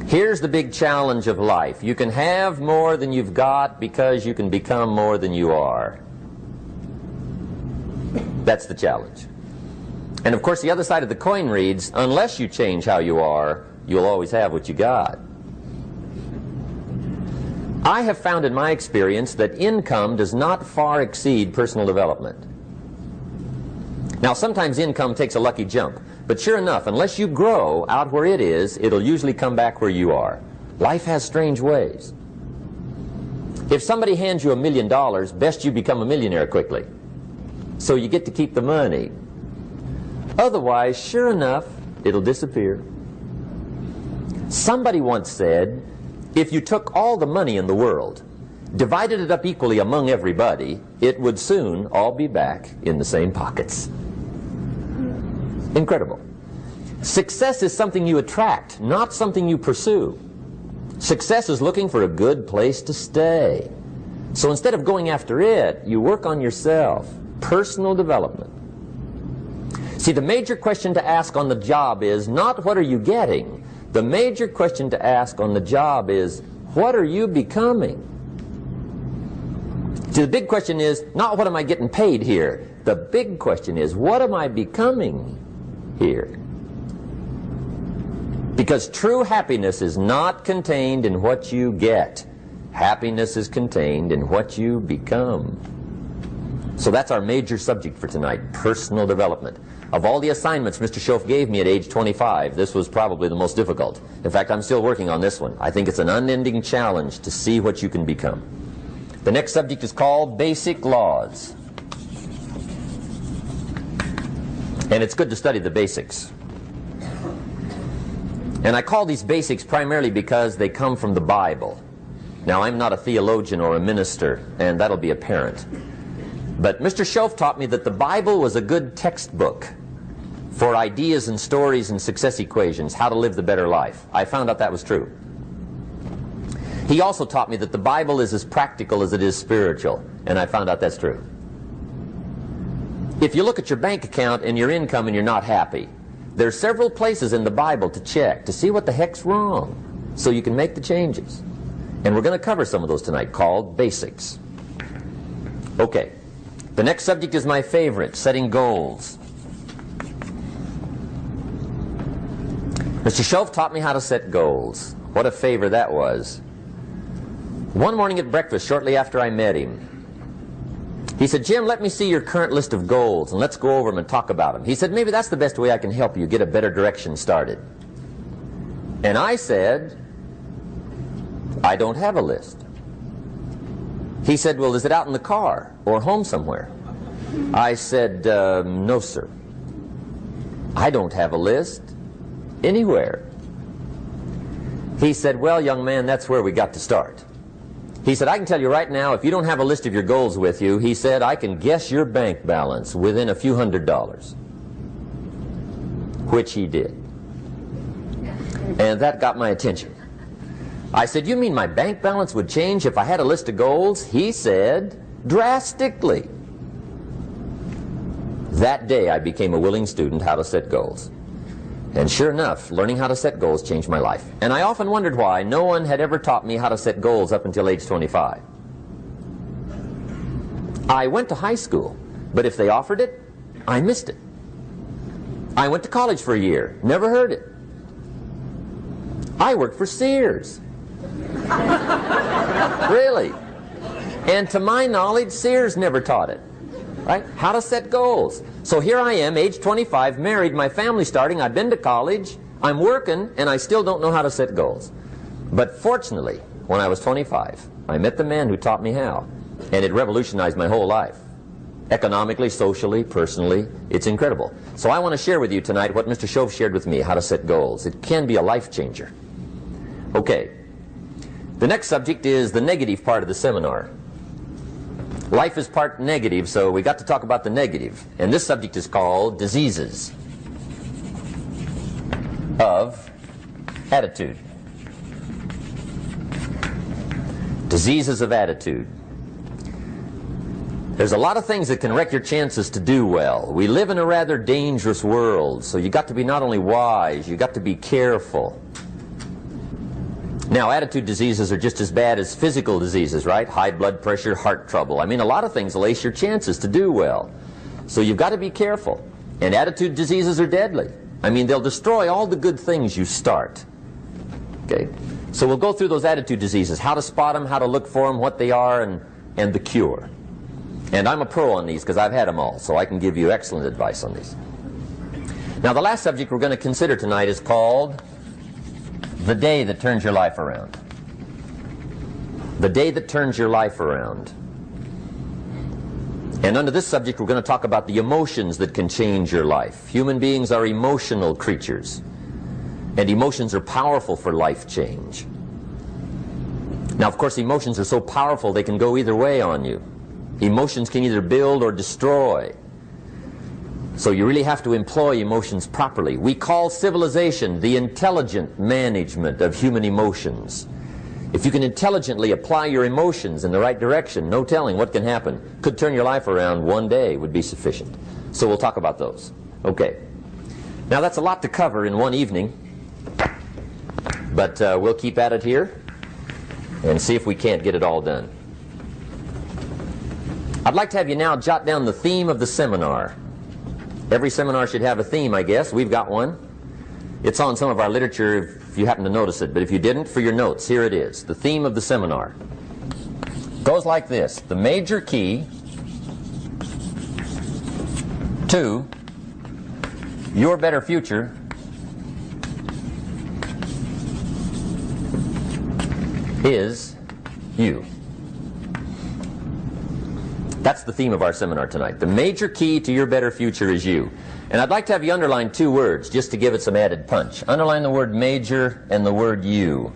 Here's the big challenge of life. You can have more than you've got because you can become more than you are. That's the challenge. And of course the other side of the coin reads, unless you change how you are, you'll always have what you got. I have found in my experience that income does not far exceed personal development. Now sometimes income takes a lucky jump, but sure enough, unless you grow out where it is, it'll usually come back where you are. Life has strange ways. If somebody hands you $1 million, best you become a millionaire quickly, so you get to keep the money. Otherwise, sure enough, it'll disappear. Somebody once said, if you took all the money in the world, divided it up equally among everybody, it would soon all be back in the same pockets. Incredible. Success is something you attract, not something you pursue. Success is looking for a good place to stay. So instead of going after it, you work on yourself. Personal development. See, the major question to ask on the job is not what are you getting. The major question to ask on the job is what are you becoming? See, the big question is not what am I getting paid here. The big question is what am I becoming here? Because true happiness is not contained in what you get. Happiness is contained in what you become. So that's our major subject for tonight, personal development. Of all the assignments Mr. Shoaf gave me at age 25, this was probably the most difficult. In fact, I'm still working on this one. I think it's an unending challenge to see what you can become. The next subject is called basic laws. And it's good to study the basics. And I call these basics primarily because they come from the Bible. Now, I'm not a theologian or a minister, and that'll be apparent. But Mr. Shoaf taught me that the Bible was a good textbook for ideas and stories and success equations, how to live the better life. I found out that was true. He also taught me that the Bible is as practical as it is spiritual, and I found out that's true. If you look at your bank account and your income and you're not happy, there's several places in the Bible to check to see what the heck's wrong so you can make the changes. And we're going to cover some of those tonight, called basics. Okay. The next subject is my favorite, setting goals. Mr. Shoaf taught me how to set goals. What a favor that was. One morning at breakfast, shortly after I met him, he said, Jim, let me see your current list of goals, and let's go over them and talk about them. He said, maybe that's the best way I can help you get a better direction started. And I said, I don't have a list. He said, well, is it out in the car or home somewhere? I said, no, sir. I don't have a list anywhere. He said, well, young man, that's where we got to start. He said, I can tell you right now, if you don't have a list of your goals with you, he said, I can guess your bank balance within a few $100s. Which he did. And that got my attention. I said, you mean my bank balance would change if I had a list of goals? He said, drastically. That day I became a willing student how to set goals. And sure enough, learning how to set goals changed my life. And I often wondered why no one had ever taught me how to set goals up until age 25. I went to high school, but if they offered it, I missed it. I went to college for a year, never heard it. I worked for Sears. Really. And to my knowledge, Sears never taught it. Right? How to set goals. So here I am, age 25, married, my family's starting, I've been to college, I'm working, and I still don't know how to set goals. But fortunately, when I was 25, I met the man who taught me how, and it revolutionized my whole life. Economically, socially, personally, it's incredible. So I want to share with you tonight what Mr. Shoaf shared with me, how to set goals. It can be a life changer. Okay. The next subject is the negative part of the seminar. Life is part negative, so we got to talk about the negative. And this subject is called diseases of attitude. Diseases of attitude. There's a lot of things that can wreck your chances to do well. We live in a rather dangerous world, so you got to be not only wise, you got to be careful. Now, attitude diseases are just as bad as physical diseases, right? High blood pressure, heart trouble. I mean, a lot of things lace your chances to do well. So you've got to be careful. And attitude diseases are deadly. I mean, they'll destroy all the good things you start. Okay? So we'll go through those attitude diseases, how to spot them, how to look for them, what they are, and the cure. And I'm a pro on these because I've had them all, so I can give you excellent advice on these. Now, the last subject we're going to consider tonight is called the day that turns your life around. The day that turns your life around. And under this subject, we're going to talk about the emotions that can change your life. Human beings are emotional creatures, and emotions are powerful for life change. Now, of course, emotions are so powerful they can go either way on you. Emotions can either build or destroy. So you really have to employ emotions properly. We call civilization the intelligent management of human emotions. If you can intelligently apply your emotions in the right direction, no telling what can happen. Could turn your life around one day would be sufficient. So we'll talk about those. Okay. Now that's a lot to cover in one evening, but we'll keep at it here and see if we can't get it all done. I'd like to have you now jot down the theme of the seminar. Every seminar should have a theme, I guess. We've got one. It's on some of our literature if you happen to notice it, but if you didn't, for your notes, here it is. The theme of the seminar goes like this: the major key to your better future is you. That's the theme of our seminar tonight. The major key to your better future is you. And I'd like to have you underline two words just to give it some added punch. Underline the word major and the word you,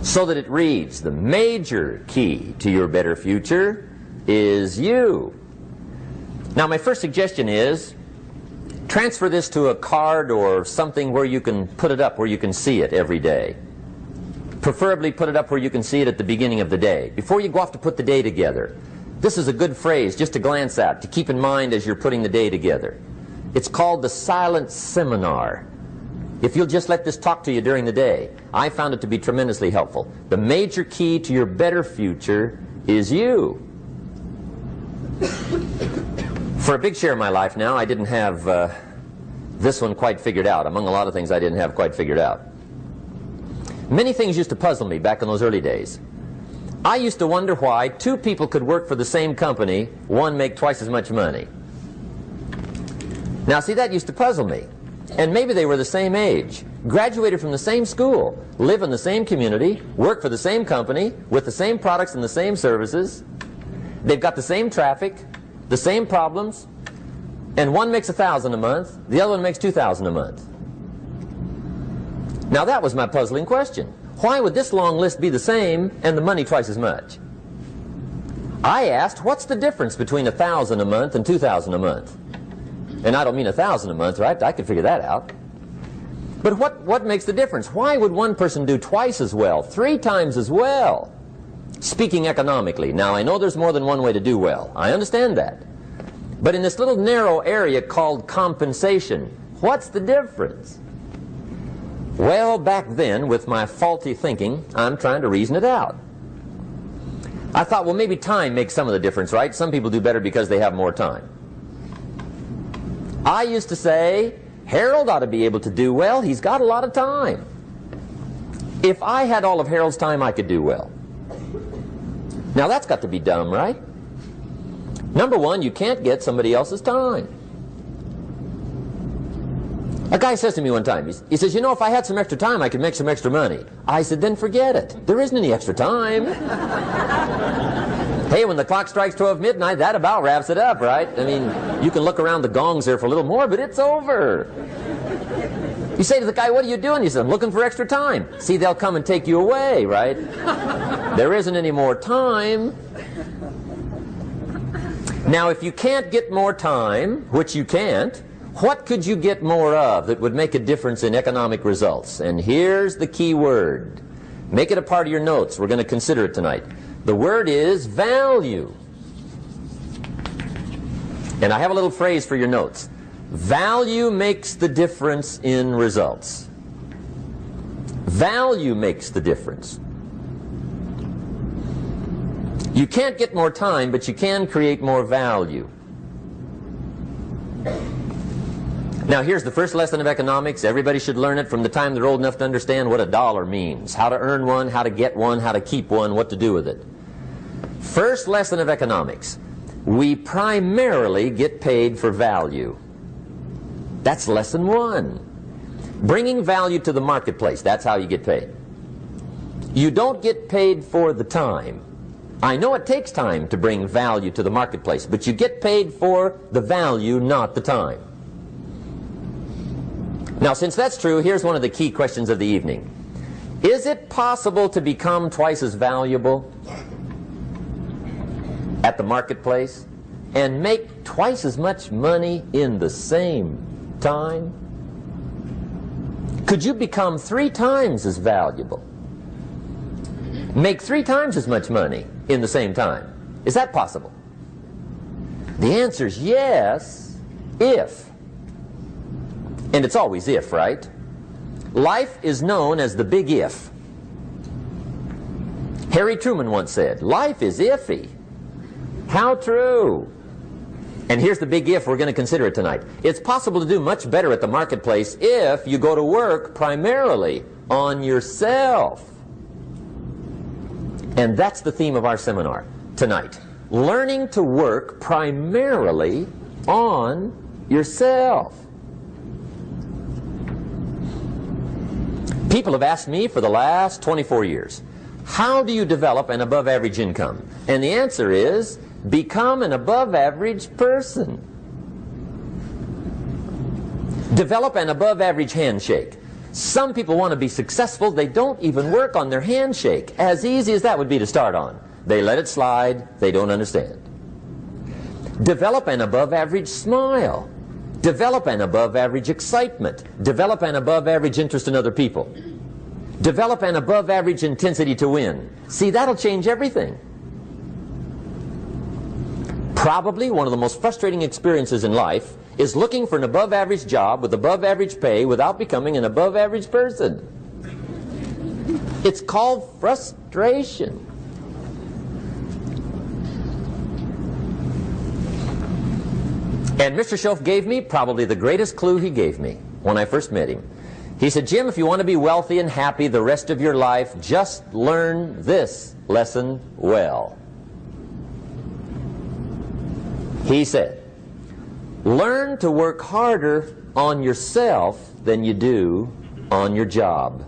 so that it reads, the major key to your better future is you. Now, my first suggestion is transfer this to a card or something where you can put it up, where you can see it every day. Preferably put it up where you can see it at the beginning of the day, before you go off to put the day together. This is a good phrase just to glance at, to keep in mind as you're putting the day together. It's called the silent seminar. If you'll just let this talk to you during the day, I found it to be tremendously helpful. The major key to your better future is you. For a big share of my life now, I didn't have this one quite figured out. Among a lot of things I didn't have quite figured out. Many things used to puzzle me back in those early days. I used to wonder why two people could work for the same company, one make twice as much money. Now, see, that used to puzzle me. And maybe they were the same age, graduated from the same school, live in the same community, work for the same company, with the same products and the same services. They've got the same traffic, the same problems, and one makes $1,000 a month, the other one makes $2,000 a month. Now, that was my puzzling question. Why would this long list be the same and the money twice as much? I asked, what's the difference between $1,000 a month and $2,000 a month? And I don't mean $1,000 a month, right? I could figure that out. But what makes the difference? Why would one person do twice as well, 3 times as well? Speaking economically. Now, I know there's more than one way to do well. I understand that. But in this little narrow area called compensation, what's the difference? Well, back then, with my faulty thinking, I'm trying to reason it out. I thought, well, maybe time makes some of the difference, right? Some people do better because they have more time. I used to say, Harold ought to be able to do well. He's got a lot of time. If I had all of Harold's time, I could do well. Now, that's got to be dumb, right? Number one, you can't get somebody else's time. A guy says to me one time, he says, you know, if I had some extra time, I could make some extra money. I said, then forget it. There isn't any extra time. Hey, when the clock strikes 12 midnight, that about wraps it up, right? I mean, you can look around the gongs there for a little more, but it's over. You say to the guy, what are you doing? He says, I'm looking for extra time. See, they'll come and take you away, right? There isn't any more time. Now, if you can't get more time, which you can't, what could you get more of that would make a difference in economic results? And here's the key word. Make it a part of your notes. We're going to consider it tonight. The word is value. And I have a little phrase for your notes. Value makes the difference in results. Value makes the difference. You can't get more time, but you can create more value. Now here's the first lesson of economics. Everybody should learn it from the time they're old enough to understand what a dollar means, how to earn one, how to get one, how to keep one, what to do with it. First lesson of economics. We primarily get paid for value. That's lesson one. Bringing value to the marketplace, that's how you get paid. You don't get paid for the time. I know it takes time to bring value to the marketplace, but you get paid for the value, not the time. Now, since that's true, here's one of the key questions of the evening. Is it possible to become twice as valuable at the marketplace and make twice as much money in the same time? Could you become 3 times as valuable? Make 3 times as much money in the same time? Is that possible? The answer is yes, if. And it's always if, right? Life is known as the big if. Harry Truman once said, life is iffy. How true. And here's the big if we're going to consider it tonight. It's possible to do much better at the marketplace if you go to work primarily on yourself. And that's the theme of our seminar tonight. Learning to work primarily on yourself. People have asked me for the last 24 years, how do you develop an above average income? And the answer is, become an above average person. Develop an above average handshake. Some people want to be successful, they don't even work on their handshake. As easy as that would be to start on. They let it slide, they don't understand. Develop an above average smile. Develop an above average excitement. Develop an above average interest in other people. Develop an above average intensity to win. See, that'll change everything. Probably one of the most frustrating experiences in life is looking for an above average job with above average pay without becoming an above average person. It's called frustration. And Mr. Shoaf gave me probably the greatest clue he gave me when I first met him. He said, Jim, if you want to be wealthy and happy the rest of your life, just learn this lesson well. He said, learn to work harder on yourself than you do on your job.